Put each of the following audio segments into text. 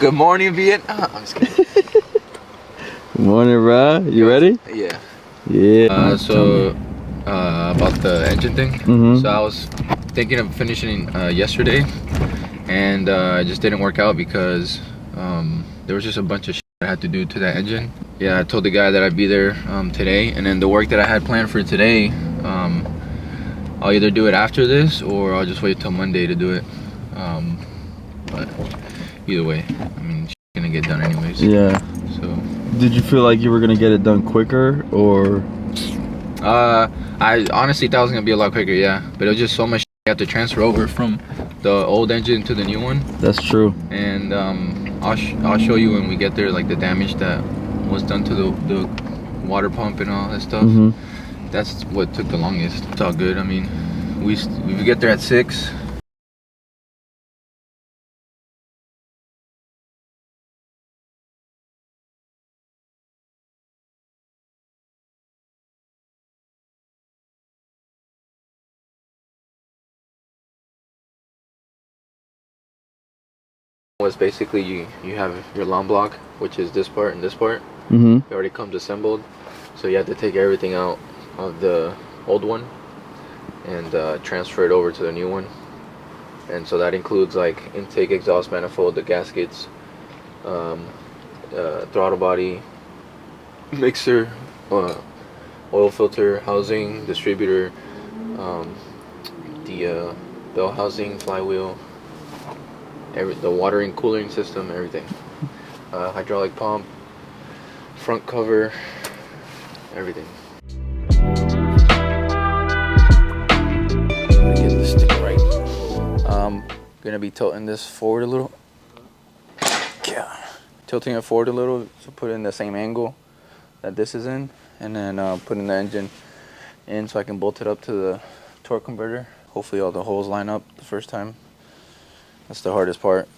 Good morning, Vietnam. I'm just kidding. Good morning, bro. You ready? Yeah. Yeah. About the engine thing. So I was thinking of finishing yesterday, and it just didn't work out because there was just a bunch of shit I had to do to that engine. Yeah, I told the guy that I'd be there today, and then the work that I had planned for today, I'll either do it after this or I'll just wait till Monday to do it. But either way, I mean, it's gonna get done anyways. Yeah. So. Did you feel like you were gonna get it done quicker, or? I honestly thought it was gonna be a lot quicker, yeah. But it was just so much you have to transfer over from the old engine to the new one. That's true. And I'll show you when we get there, like the damage that was done to the water pump and all that stuff. That's what took the longest. It's all good. I mean, we get there at 6. Was basically you have your long block, which is this part and this part. It already comes assembled, so you have to take everything out of the old one and transfer it over to the new one. And so that includes like intake, exhaust manifold, the gaskets, throttle body, mixer, oil filter, housing, distributor, the bell housing, flywheel, the watering cooling system, everything, hydraulic pump, front cover, everything. Get this stick right. Gonna be tilting this forward a little. Yeah, tilting it forward a little to put it in the same angle that this is in, and then putting the engine in so I can bolt it up to the torque converter. Hopefully all the holes line up the first time. That's the hardest part,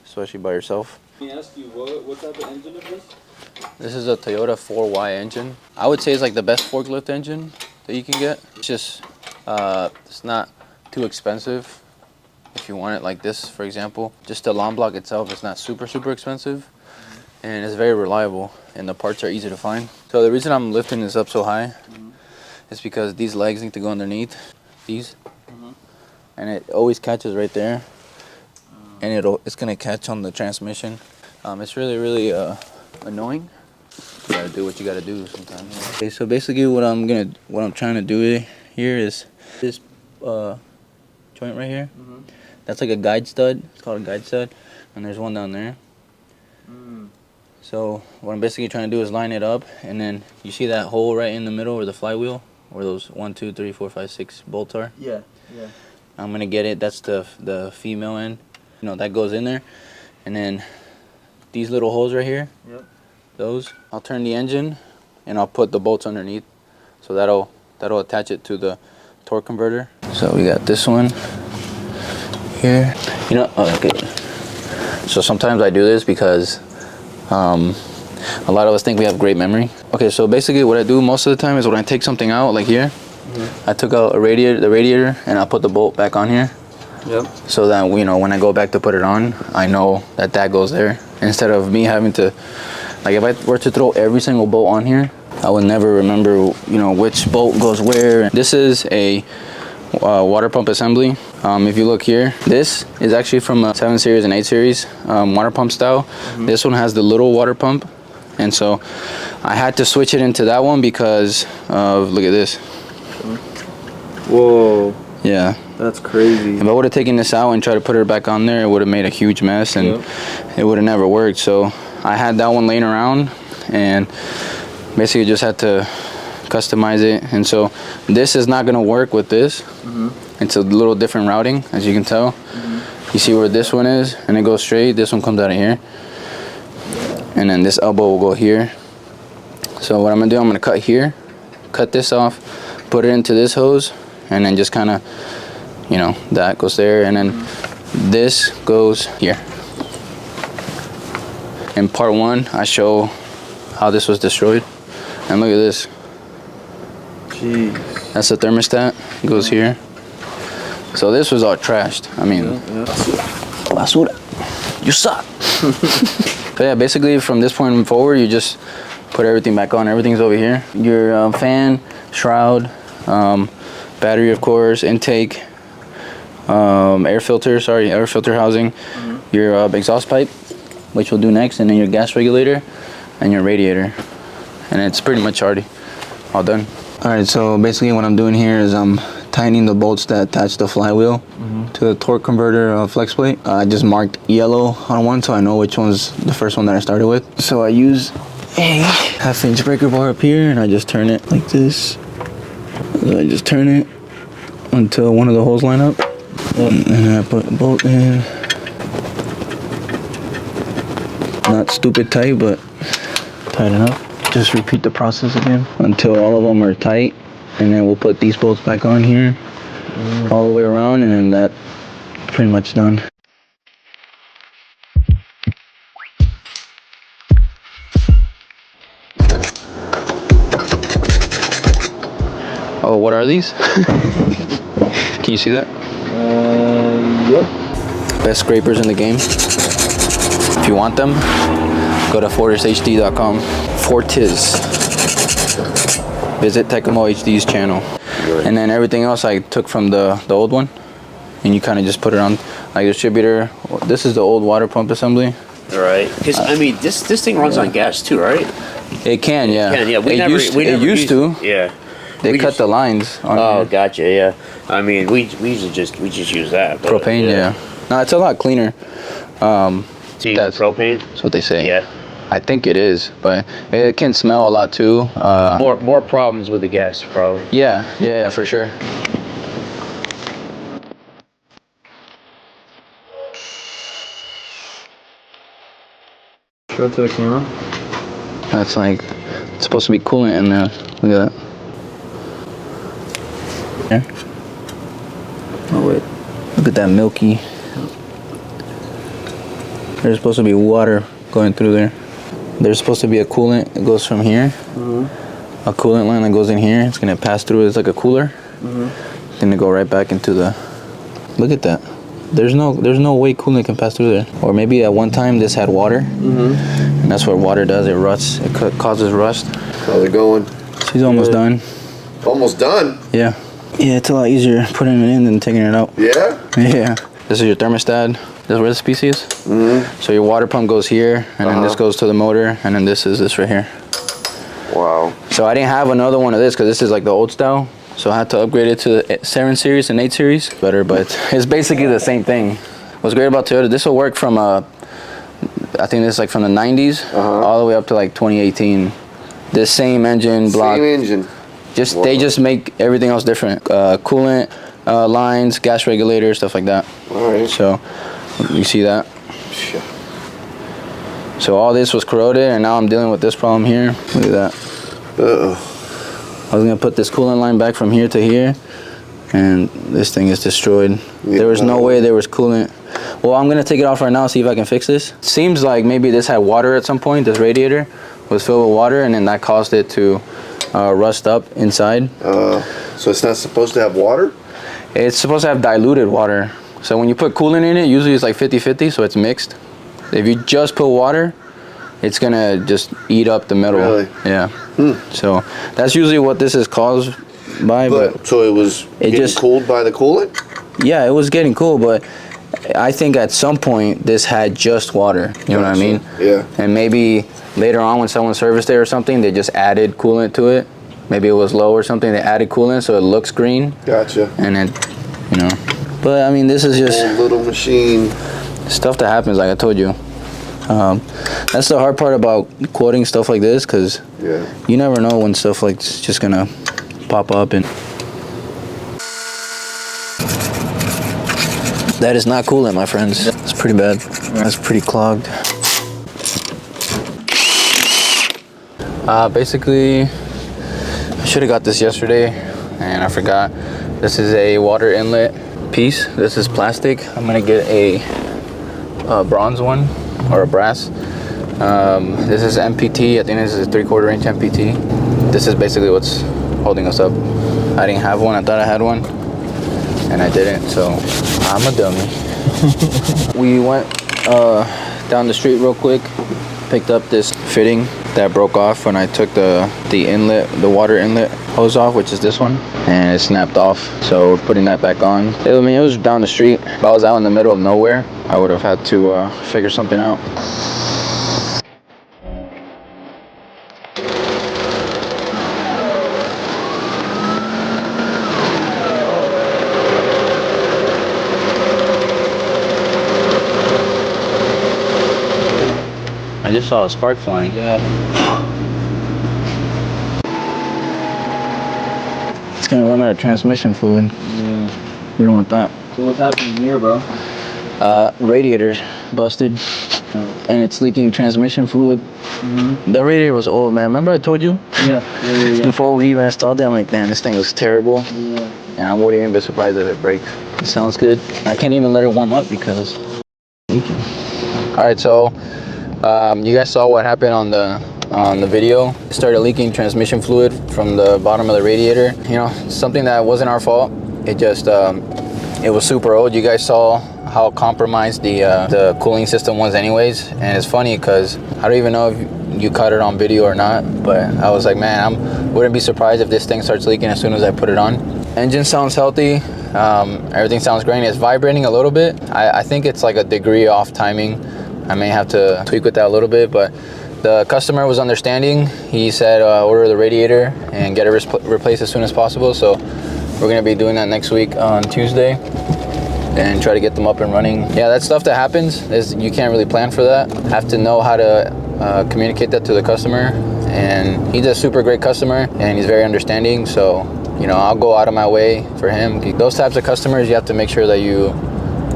especially by yourself. Let me ask you, what type of engine is this? This is a Toyota 4Y engine. I would say it's like the best forklift engine that you can get. It's just, it's not too expensive if you want it like this, for example. Just the long block itself is not super expensive, and it's very reliable, and the parts are easy to find. So the reason I'm lifting this up so high is because these legs need to go underneath these, and it always catches right there. And it's gonna catch on the transmission. It's really annoying. You gotta do what you gotta do sometimes. Okay, so basically what I'm trying to do here is this joint right here. That's like a guide stud. It's called a guide stud, and there's one down there. So what I'm basically trying to do is line it up, and then you see that hole right in the middle where the flywheel, where those 1, 2, 3, 4, 5, 6 bolts are. Yeah. I'm gonna get it. That's the female end. You know, that goes in there, and then these little holes right here, those, I'll turn the engine and I'll put the bolts underneath, so that'll attach it to the torque converter. So we got this one here, you know. Okay, so sometimes I do this because a lot of us think we have great memory. Okay, so basically what I do most of the time is when I take something out, like here, I took out the radiator, and I'll put the bolt back on here. So that, you know, when I go back to put it on, I know that goes there, instead of me having to, like, if I were to throw every single bolt on here, I would never remember, you know, which bolt goes where. This is a water pump assembly. If you look here, this is actually from a 7 series and 8 series water pump style. This one has the little water pump, and so I had to switch it into that one because of, look at this. Whoa. Yeah. That's crazy. If I would have taken this out and tried to put it back on there, it would have made a huge mess, and it would have never worked. So I had that one laying around, and basically just had to customize it. And so this is not going to work with this. It's a little different routing, as you can tell. You see where this one is, and it goes straight. This one comes out of here, and then this elbow will go here. So what I'm going to do, I'm going to cut here, cut this off, put it into this hose, and then just kind of, you know, that goes there, and then this goes here. In part 1, I show how this was destroyed, and look at this. Jeez. That's the thermostat. It goes here. So this was all trashed. I mean, basura. you suck. So yeah, basically from this point forward, you just put everything back on. Everything's over here. Your fan, shroud, battery, of course, intake, air filter housing, your exhaust pipe, which we'll do next, and then your gas regulator and your radiator. And it's pretty much already all done. All right, so basically what I'm doing here is I'm tightening the bolts that attach the flywheel to the torque converter flex plate. I just marked yellow on one so I know which one's the first one that I started with. So I use a 1/2-inch breaker bar up here, and I just turn it like this. So I just turn it until one of the holes line up. And then I put a bolt in. Not stupid tight, but tight enough. Just repeat the process again until all of them are tight, and then we'll put these bolts back on here all the way around, and then that's pretty much done. Oh, what are these? Can you see that? Yep. Best scrapers in the game. If you want them, go to FortisHD.com. Fortis. Visit Tecmo HD's channel. And then everything else I took from the old one, and you kind of just put it on like distributor. This is the old water pump assembly. All right. Because I mean, this thing runs on gas too, right? It can, yeah. It can, yeah. We it never used to. Yeah. They cut the lines on Oh, here. gotcha. Yeah. I mean, we usually just use that. But, Propane, yeah. No, it's a lot cleaner. So you That's propane. That's what they say. Yeah. I think it is, but it can smell a lot too. More problems with the gas, probably. Yeah, for sure. Show it to the camera. That's like, it's supposed to be coolant in there. Look at that. Yeah. Oh wait. Look at that milky. There's supposed to be water going through there. There's supposed to be a coolant that goes from here. A coolant line that goes in here. It's gonna pass through. It's like a cooler. It's gonna go right back into the. Look at that. There's no way coolant can pass through there. Or maybe at one time this had water, and that's what water does. It rusts. It causes rust. How's it going? She's almost done. Almost done? Yeah. Yeah, it's a lot easier putting it in than taking it out. Yeah? Yeah. This is your thermostat. This is where the species is. So your water pump goes here, and then this goes to the motor, and then this is this right here. Wow. So I didn't have another one of this because this is like the old style. So I had to upgrade it to the 7 series and 8 series. Better, but it's basically the same thing. What's great about Toyota, this will work from I think this is like from the 90s all the way up to like 2018. This same engine block. Same engine. Just they just make everything else different. Coolant, lines, gas regulator, stuff like that. All right. So you see that? So all this was corroded, and now I'm dealing with this problem here. Look at that. Uh-oh. I was gonna put this coolant line back from here to here, and this thing is destroyed. Yeah. There was no way there was coolant. Well, I'm gonna take it off right now, see if I can fix this. Seems like maybe this had water at some point. This radiator was filled with water, and then that caused it to rust up inside. So it's not supposed to have water? It's supposed to have diluted water. So when you put coolant in it, usually it's like 50-50, so it's mixed. If you just put water, it's gonna just eat up the metal. Really? Yeah. So that's usually what this is caused by. But so it was getting cooled by the coolant? Yeah, it was getting cool, but I think at some point this had just water. You know what I mean? Yeah. And maybe later on when someone serviced it or something, they just added coolant to it. Maybe it was low or something. They added coolant so it looks green. Gotcha. And then, you know. But I mean, this is just old little machine. stuff that happens, like I told you. That's the hard part about quoting stuff like this, because you never know when stuff like this is just gonna pop up. And that is not coolant, my friends. It's pretty bad. That's pretty clogged. Basically, I should have got this yesterday and I forgot. This is a water inlet piece. This is plastic. I'm gonna get a bronze one or a brass. This is MPT. I think this is a 3/4 inch MPT. This is basically what's holding us up. I didn't have one. I thought I had one and I didn't, so I'm a dummy. We went down the street real quick. Picked up this fitting that broke off when I took the inlet, the water inlet hose off, which is this one, and it snapped off. So we're putting that back on. I mean, it was down the street. If I was out in the middle of nowhere, I would have had to figure something out. I just saw a spark flying. Yeah. It's gonna run out of transmission fluid. Yeah. We don't want that. So what's happening here, bro? Radiator busted. And it's leaking transmission fluid. The radiator was old, man. Remember I told you? Yeah. Before we even installed it, I'm like, damn, this thing looks terrible. Yeah. And I wouldn't even be surprised if it breaks. It sounds good. I can't even let it warm up because it's leaking. Alright, so you guys saw what happened on the video. It started leaking transmission fluid from the bottom of the radiator. You know, something that wasn't our fault. It just it was super old. You guys saw how compromised the cooling system was anyways, and it's funny because I don't even know if you caught it on video or not, but I was like, man, I wouldn't be surprised if this thing starts leaking as soon as I put it on. Engine sounds healthy. Everything sounds great. It's vibrating a little bit. I think it's like a degree off timing. I may have to tweak with that a little bit, but the customer was understanding. He said order the radiator and get it replaced as soon as possible. So we're gonna be doing that next week on Tuesday and try to get them up and running. Yeah, that stuff that happens is you can't really plan for that. Have to know how to communicate that to the customer, and he's a super great customer and he's very understanding. So you know, I'll go out of my way for him. Those types of customers, you have to make sure that you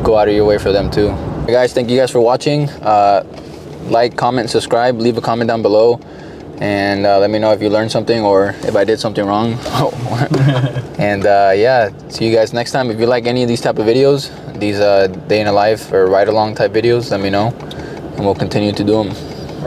go out of your way for them too. Hey guys, thank you guys for watching. Like, comment, subscribe, leave a comment down below, and let me know if you learned something or if I did something wrong. And yeah, see you guys next time. If you like any of these type of videos, these day in a life or ride along type videos, let me know and we'll continue to do them.